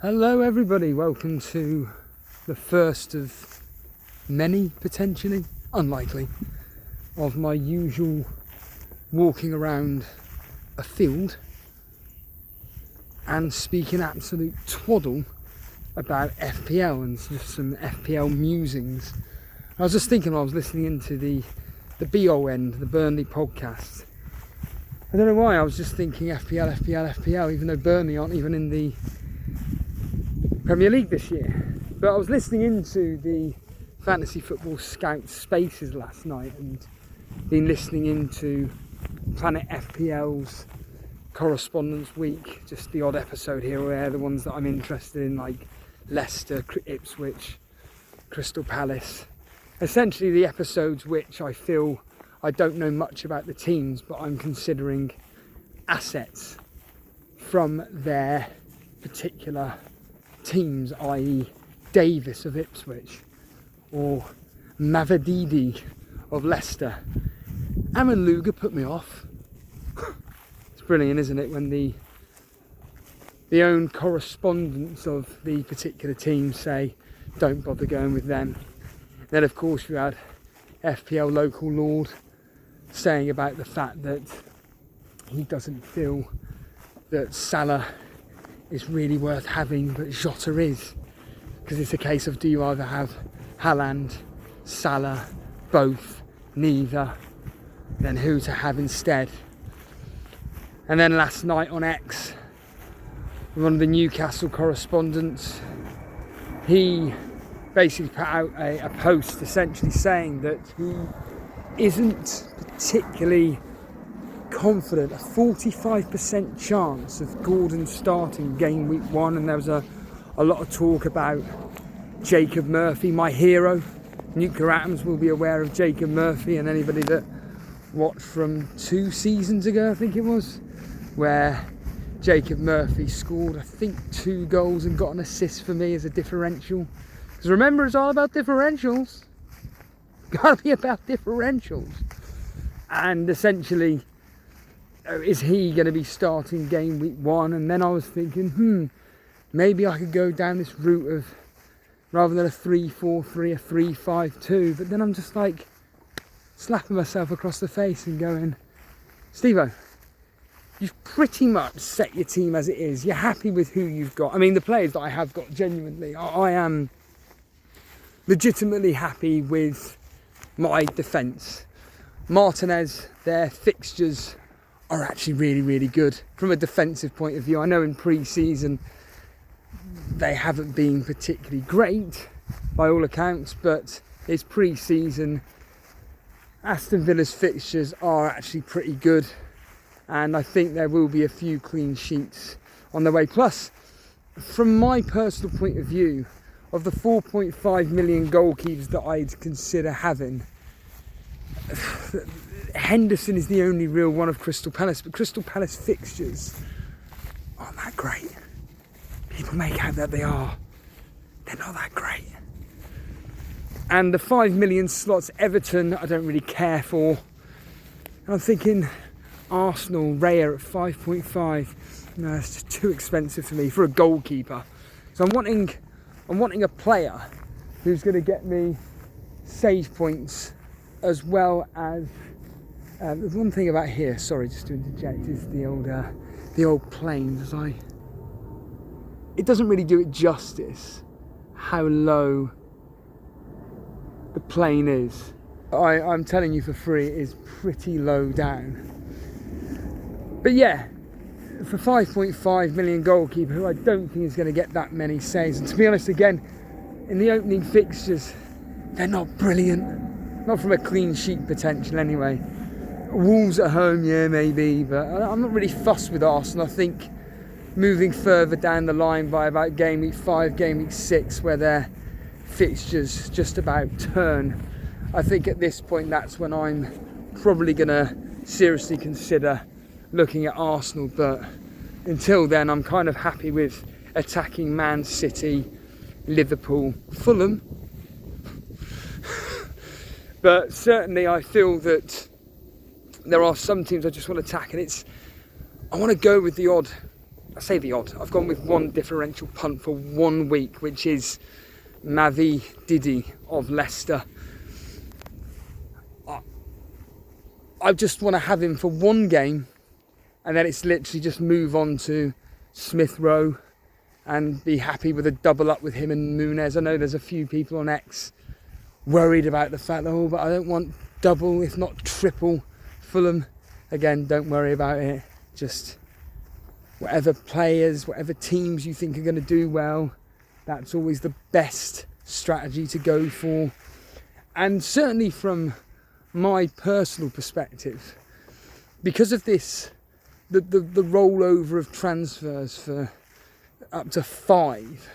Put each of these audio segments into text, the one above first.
Hello everybody, welcome to the first of many, potentially, unlikely, of my usual walking around a field and speaking absolute twaddle about FPL and just some FPL musings. I was just thinking while I was listening into the BON, the Burnley podcast. I don't know why, I was just thinking FPL, even though Burnley aren't even in the Premier League this year. But I was listening into the Fantasy Football Scout Spaces last night and been listening into Planet FPL's Correspondence Week, just the odd episode here or there, the ones that I'm interested in, like Leicester, Ipswich, Crystal Palace. Essentially the episodes which I feel I don't know much about the teams, but I'm considering assets from their particular teams, i.e. Davis of Ipswich or Mavididi of Leicester. Aman Luger put me off. It's brilliant, isn't it, when the own correspondents of the particular team say don't bother going with them. Then of course you had FPL local lord saying about the fact that he doesn't feel that Salah is really worth having, but Jota is, because it's a case of do you either have Haaland, Salah, both, neither, then who to have instead. And then last night on X, one of the Newcastle correspondents, he basically put out a post essentially saying that he isn't particularly confident, a 45% chance of Gordon starting game week 1, and there was a lot of talk about Jacob Murphy, my hero. Nuclear Atoms will be aware of Jacob Murphy, and anybody that watched from 2 seasons ago, I think it was, where Jacob Murphy scored, I think, 2 goals and got an assist for me as a differential. Because remember, it's all about differentials. Gotta be about differentials. And essentially, is he going to be starting game week 1? And then I was thinking, maybe I could go down this route of, rather than a 3-4-3, a 3-5-2. But then I'm just like slapping myself across the face and going, Steve-O, you've pretty much set your team as it is. You're happy with who you've got. I mean, the players that I have got, genuinely, I am legitimately happy with my defence. Martinez, their fixtures are actually really, really good from a defensive point of view. I know in pre-season they haven't been particularly great by all accounts, but it's pre-season. Aston Villa's fixtures are actually pretty good, and I think there will be a few clean sheets on the way. Plus, from my personal point of view, of the 4.5 million goalkeepers that I'd consider having, Henderson is the only real one of Crystal Palace, but Crystal Palace fixtures aren't that great. People make out that they are. They're not that great. And the 5 million slots Everton, I don't really care for. And I'm thinking Arsenal, Raya at 5.5. No, it's just too expensive for me for a goalkeeper. So I'm wanting a player who's going to get me save points, as well as there's one thing about here, sorry, just to interject, is the old planes. It doesn't really do it justice how low the plane is. I'm telling you for free, it is pretty low down. But yeah, for 5.5 million goalkeeper, who I don't think is going to get that many saves, and to be honest, again, in the opening fixtures, they're not brilliant. Not from a clean sheet potential anyway. Wolves at home, yeah, maybe, but I'm not really fussed with Arsenal. I think moving further down the line by about game week 5, game week 6, where their fixtures just about turn, I think at this point that's when I'm probably going to seriously consider looking at Arsenal. But until then, I'm kind of happy with attacking Man City, Liverpool, Fulham. But certainly I feel that there are some teams I just want to attack, and I want to go with the odd I say the odd, I've gone with one differential punt for 1 week, which is MIDFIELD of Leicester. I just want to have him for one game, and then it's literally just move on to Smith Rowe and be happy with a double up with him and Muniz. I know there's a few people on X worried about the fact, oh, but I don't want double, if not triple Fulham. Again, don't worry about it. Just whatever players, whatever teams you think are going to do well, that's always the best strategy to go for. And certainly from my personal perspective, because of this, the rollover of transfers for up to 5,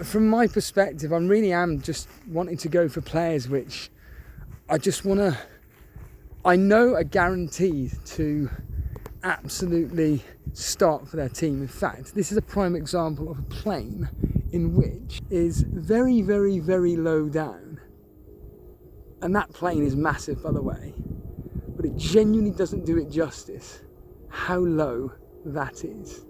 from my perspective, I really am just wanting to go for players which I just want to, I know are guaranteed to absolutely start for their team. In fact, this is a prime example of a plane in which is very, very, very low down. And that plane is massive, by the way, but it genuinely doesn't do it justice how low that is.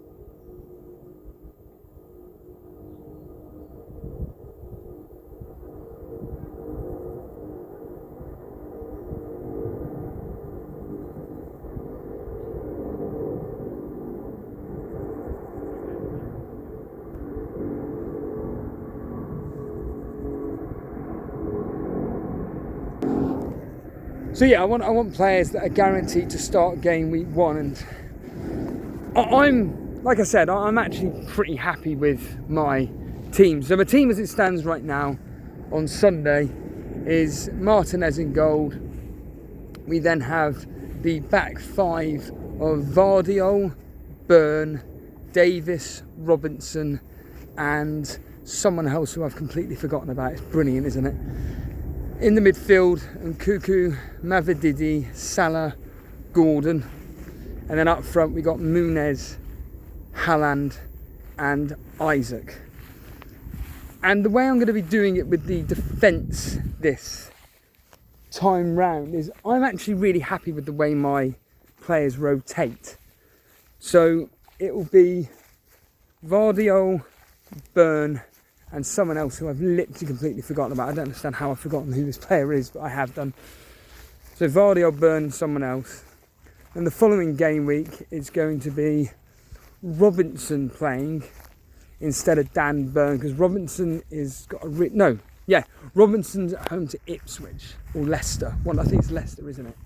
So yeah, I want players that are guaranteed to start game week 1, and I'm, like I said, I'm actually pretty happy with my team. So my team as it stands right now on Sunday is Martinez in goal. We then have the back 5 of Vardiol, Byrne, Davis, Robinson, and someone else who I've completely forgotten about. It's brilliant, isn't it? In the midfield, Nkuku, MIDFIELD, Salah, Gordon. And then up front we got Muniz, Haaland and Isaac. And the way I'm going to be doing it with the defence this time round is I'm actually really happy with the way my players rotate. So it will be Vardiol, Byrne and someone else who I've literally completely forgotten about. I don't understand how I've forgotten who this player is, but I have done. So Vardiol, Byrne, someone else. And the following game week is going to be Robinson playing instead of Dan Byrne, because Robinson is got a Robinson's at home to Ipswich or Leicester. Well, I think it's Leicester, isn't it?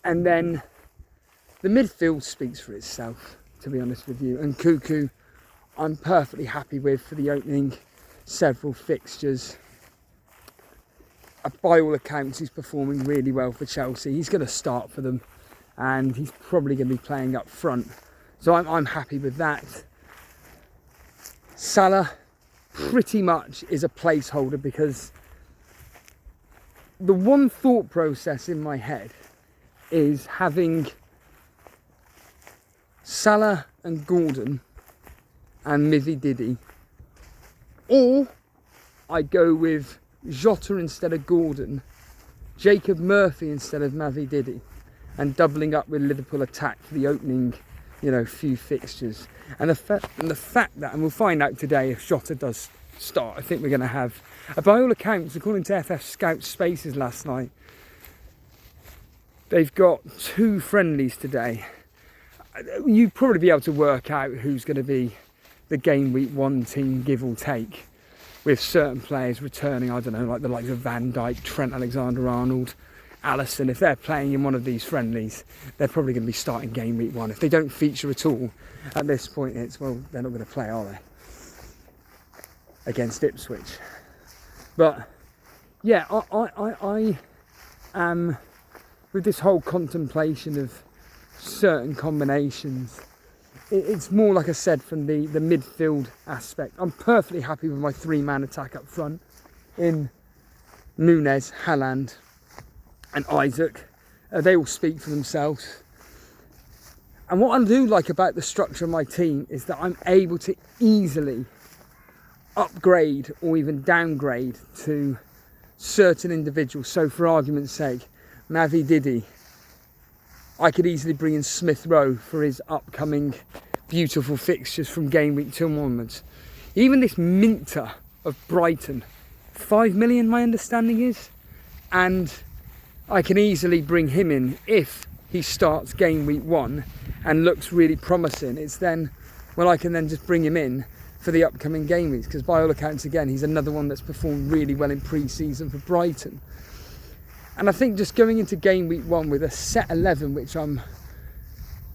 And then the midfield speaks for itself, to be honest with you. And Nkuku, I'm perfectly happy with for the opening several fixtures. By all accounts, he's performing really well for Chelsea. He's going to start for them, and he's probably going to be playing up front. So I'm happy with that. Salah pretty much is a placeholder, because the one thought process in my head is having Salah and Gordon and MIDFIELD, or I go with Jota instead of Gordon, Jacob Murphy instead of MIDFIELD, and doubling up with Liverpool attack for the opening, few fixtures. And the fact that, and we'll find out today if Jota does start, I think we're going to have, by all accounts, according to FF Scout Spaces last night, they've got 2 friendlies today. You'd probably be able to work out who's going to be the game week 1 team, give or take, with certain players returning. I don't know, like the likes of Van Dijk, Trent Alexander-Arnold, Alisson. If they're playing in one of these friendlies, they're probably going to be starting game week 1. If they don't feature at all at this point, it's, well, they're not going to play, are they, against Ipswich? But yeah, I am, with this whole contemplation of certain combinations, it's more, like I said, from the midfield aspect. I'm perfectly happy with my 3-man attack up front in Muniz, Haaland and Isaac. They all speak for themselves. And what I do like about the structure of my team is that I'm able to easily upgrade or even downgrade to certain individuals. So for argument's sake, MIDFIELD, I could easily bring in Smith Rowe for his upcoming beautiful fixtures from game week 2 onwards. Even this Minter of Brighton, 5 million my understanding is, and I can easily bring him in if he starts game week 1 and looks really promising. It's then, well, I can then just bring him in for the upcoming game weeks, because by all accounts, again, he's another one that's performed really well in pre-season for Brighton. And I think just going into game week 1 with a set 11, which I'm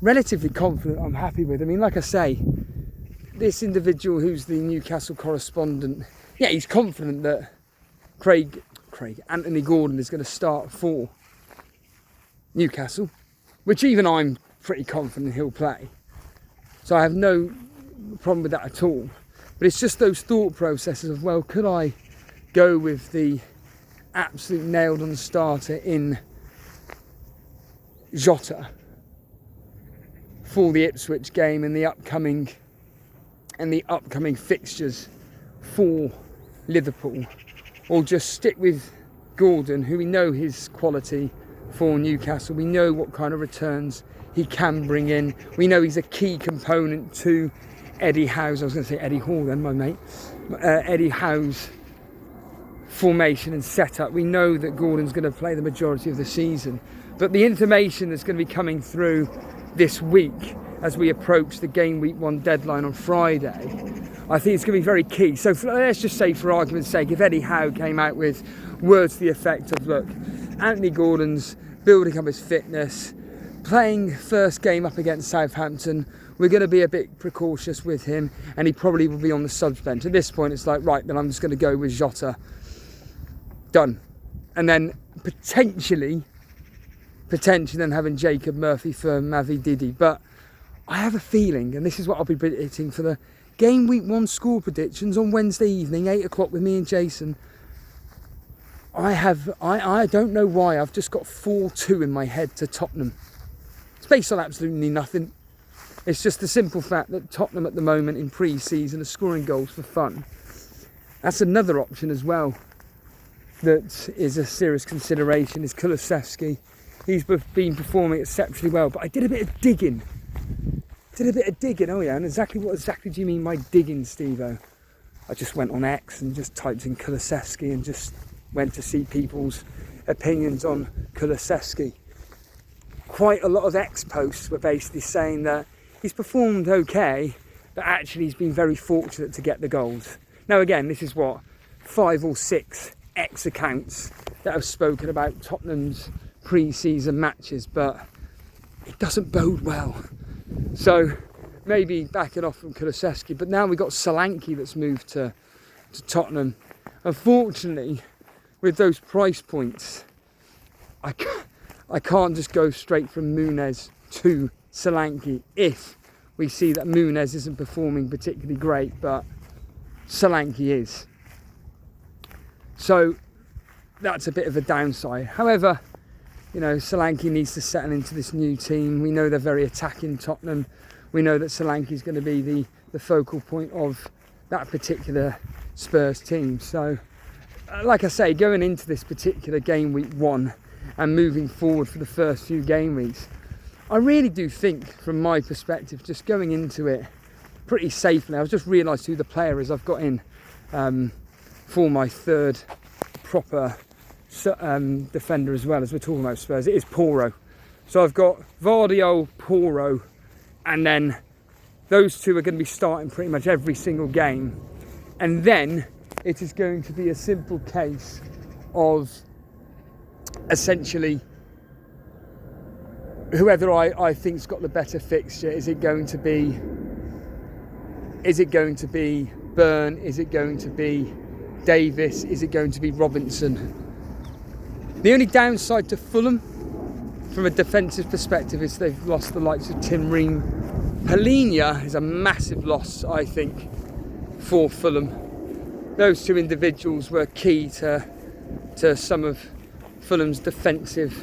relatively confident I'm happy with. I mean, like I say, this individual who's the Newcastle correspondent, yeah, he's confident that Anthony Gordon is going to start for Newcastle, which even I'm pretty confident he'll play. So I have no problem with that at all. But it's just those thought processes of, well, could I go with the absolute nailed on starter in Jota for the Ipswich game and the upcoming fixtures for Liverpool, or just stick with Gordon, who we know his quality for Newcastle. We know what kind of returns he can bring in. We know he's a key component to Eddie Howe's, I was going to say Eddie Hall then, my mate, Eddie Howe's formation and setup. We know that Gordon's going to play the majority of the season, but the information that's going to be coming through this week as we approach the game week 1 deadline on Friday, I think it's going to be very key. So let's just say, for argument's sake, if Eddie Howe came out with words to the effect of, look, Anthony Gordon's building up his fitness, playing first game up against Southampton, we're going to be a bit precautious with him, and he probably will be on the subs bench. At this point, it's like, right, then I'm just going to go with Jota. Done. And then potentially then having Jacob Murphy for Mavi Didi. But I have a feeling, and this is what I'll be predicting for the game week 1 score predictions on Wednesday evening, 8 o'clock with me and Jason. I don't know why, I've just got 4-2 in my head to Tottenham. It's based on absolutely nothing. It's just the simple fact that Tottenham at the moment in pre-season are scoring goals for fun. That's another option as well that is a serious consideration, is Kulusevski. He's been performing exceptionally well, but I did a bit of digging. Oh yeah, and what exactly do you mean by digging, Steve-O? I just went on X and just typed in Kulusevski and just went to see people's opinions on Kulusevski. Quite a lot of X posts were basically saying that he's performed okay, but actually he's been very fortunate to get the goals. Now again, this is what, 5 or 6 X accounts that have spoken about Tottenham's pre-season matches, but it doesn't bode well. So maybe back it off from Kulusevski, but now we've got Solanke that's moved to Tottenham. Unfortunately, with those price points, I can't just go straight from Muniz to Solanke if we see that Muniz isn't performing particularly great, but Solanke is. So that's a bit of a downside. However, you know, Solanke needs to settle into this new team. We know they're very attacking, Tottenham. We know that Solanke is going to be the focal point of that particular Spurs team. So, like I say, going into this particular game week 1 and moving forward for the first few game weeks, I really do think, from my perspective, just going into it pretty safely. I've just realised who the player is I've got in for my third proper defender as well, as we're talking about Spurs. It is Porro. So I've got Vardio, Porro, and then those two are going to be starting pretty much every single game. And then it is going to be a simple case of essentially whoever I think's got the better fixture. Is it going to be Byrne? Is it going to be Davis? Is it going to be Robinson? The only downside to Fulham from a defensive perspective is they've lost the likes of Tim Ream. Palhinha is a massive loss, I think, for Fulham. Those two individuals were key to some of Fulham's defensive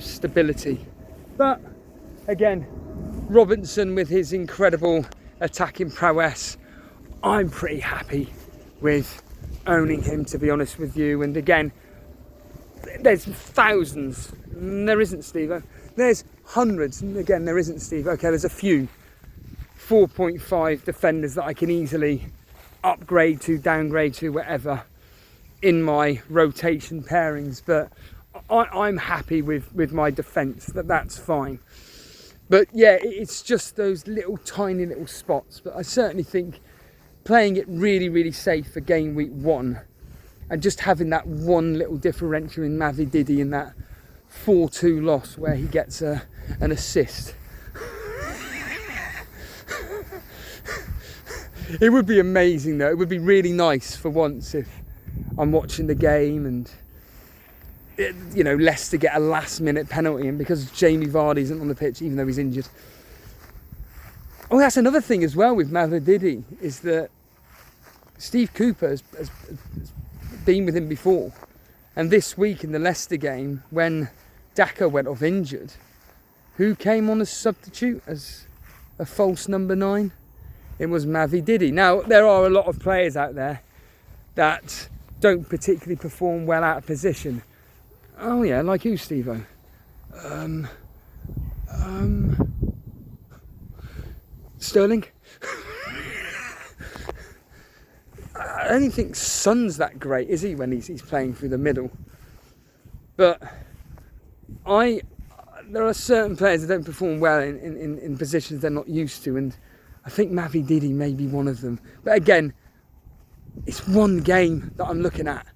stability. But again, Robinson with his incredible attacking prowess, I'm pretty happy with owning him, to be honest with you. And again, there's thousands. There isn't, Steve. There's hundreds. And again, there isn't, Steve. Okay, there's a few 4.5 defenders that I can easily upgrade to, downgrade to, whatever, in my rotation pairings. But I'm happy with my defence, that's fine. But yeah, it's just those little tiny little spots. But I certainly think playing it really, really safe for game week 1 and just having that one little differential in Mavididi in that 4-2 loss where he gets an assist. It would be amazing though. It would be really nice for once if I'm watching the game and Leicester get a last minute penalty, and because Jamie Vardy isn't on the pitch even though he's injured. Oh, that's another thing as well with Mavididi, is that Steve Cooper has been with him before, and this week in the Leicester game when Daka went off injured, who came on as substitute as a false number 9? It was Mavididi. Now there are a lot of players out there that don't particularly perform well out of position. Oh yeah, like who, Steve-O? Sterling? I don't think Son's that great, is he, when he's playing through the middle? But there are certain players that don't perform well in positions they're not used to, and I think Mavididi may be one of them. But again, it's one game that I'm looking at.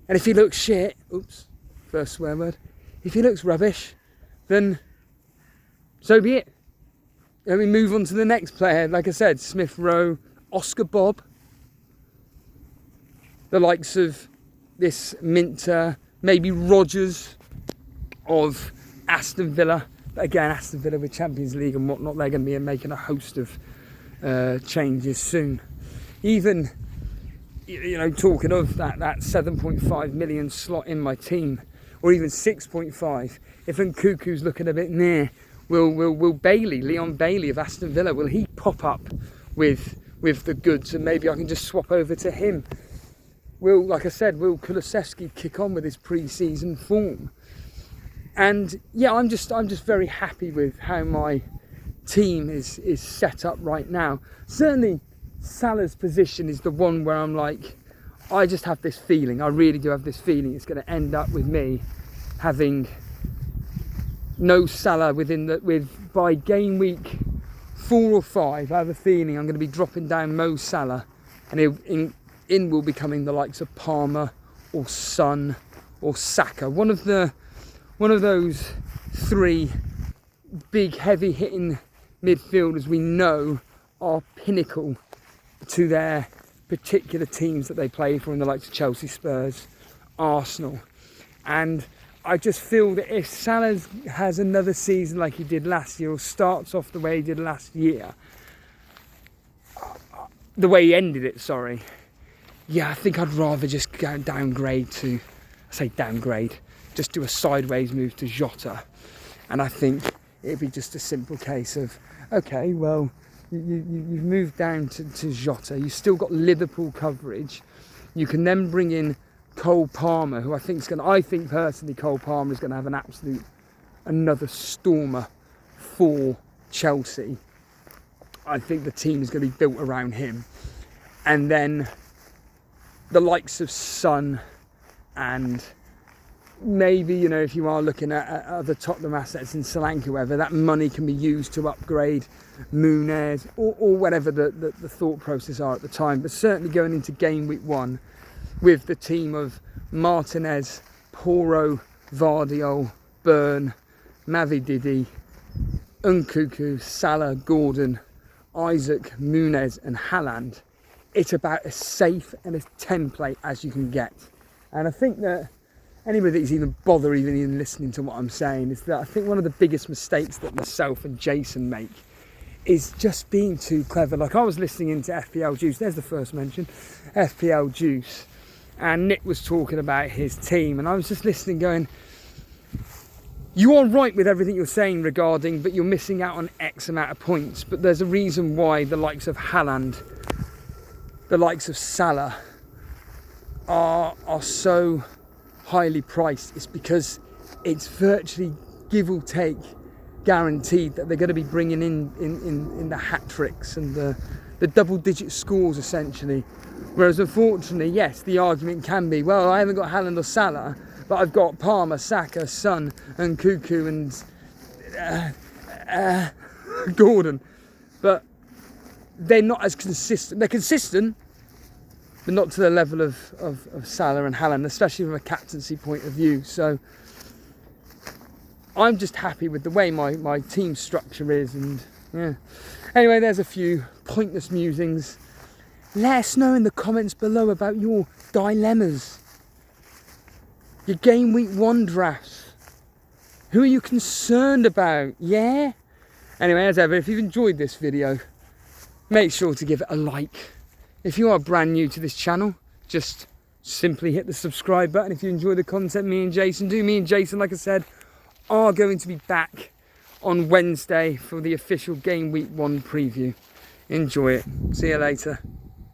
And if he looks shit, oops, first swear word, if he looks rubbish, then so be it. And we move on to the next player. Like I said, Smith Rowe, Oscar Bob, the likes of this Minter, maybe Rodgers of Aston Villa. But again, Aston Villa with Champions League and whatnot, they're going to be making a host of changes soon. Even, talking of that 7.5 million slot in my team, or even 6.5, if Nkuku's looking a bit near, will Leon Bailey of Aston Villa, will he pop up with the goods, and maybe I can just swap over to him? Like I said, will Kulusevski kick on with his pre-season form? And yeah, I'm just very happy with how my team is set up right now. Certainly Salah's position is the one where I'm like, I just have this feeling, I really do have this feeling it's going to end up with me having no Salah by game week 4 or 5. I have a feeling I'm going to be dropping down Mo Salah, and in will be coming the likes of Palmer or Son or Saka. One of those 3 big heavy hitting midfielders we know are pinnacle to their particular teams that they play for, in the likes of Chelsea, Spurs, Arsenal. And I just feel that if Salah has another season like he did last year, or starts off the way he did last year, the way he ended it, sorry, yeah, I think I'd rather just go downgrade, just do a sideways move to Jota. And I think it'd be just a simple case of, okay, well, you've moved down to Jota, you've still got Liverpool coverage, you can then bring in Cole Palmer, who I think personally Cole Palmer is going to have another stormer for Chelsea. I think the team is going to be built around him. And then the likes of Son, and maybe, if you are looking at other Tottenham assets in Solanke, whether that money can be used to upgrade Munez or whatever the thought process are at the time. But certainly going into game week 1 with the team of Martinez, Porro, Vardiol, Byrne, Mavididi, Nkuku, Salah, Gordon, Isaac, Munez and Haaland, it's about as safe and as template as you can get. And I think that anybody that's even listening to what I'm saying is that I think one of the biggest mistakes that myself and Jason make is just being too clever. Like, I was listening into FPL Juice, there's the first mention, FPL Juice, and Nick was talking about his team, and I was just listening going, you are right with everything you're saying regarding, but you're missing out on X amount of points. But there's a reason why the likes of Haaland, the likes of Salah are so highly priced. It's because it's virtually give or take guaranteed that they're going to be bringing in the hat tricks and the double-digit scores, essentially. Whereas, unfortunately, yes, the argument can be, well, I haven't got Haaland or Salah, but I've got Palmer, Saka, Son, and Cuckoo, and Gordon. But they're not as consistent. They're consistent, but not to the level of Salah and Haaland, especially from a captaincy point of view. So I'm just happy with the way my team structure is. And yeah. Anyway, there's a few pointless musings. Let us know in the comments below about your dilemmas. Your game week 1 drafts. Who are you concerned about? Yeah? Anyway, as ever, if you've enjoyed this video, make sure to give it a like. If you are brand new to this channel, just simply hit the subscribe button. If you enjoy the content me and Jason do, me and Jason, like I said, are going to be back on Wednesday for the official game week 1 preview. Enjoy it. See you later.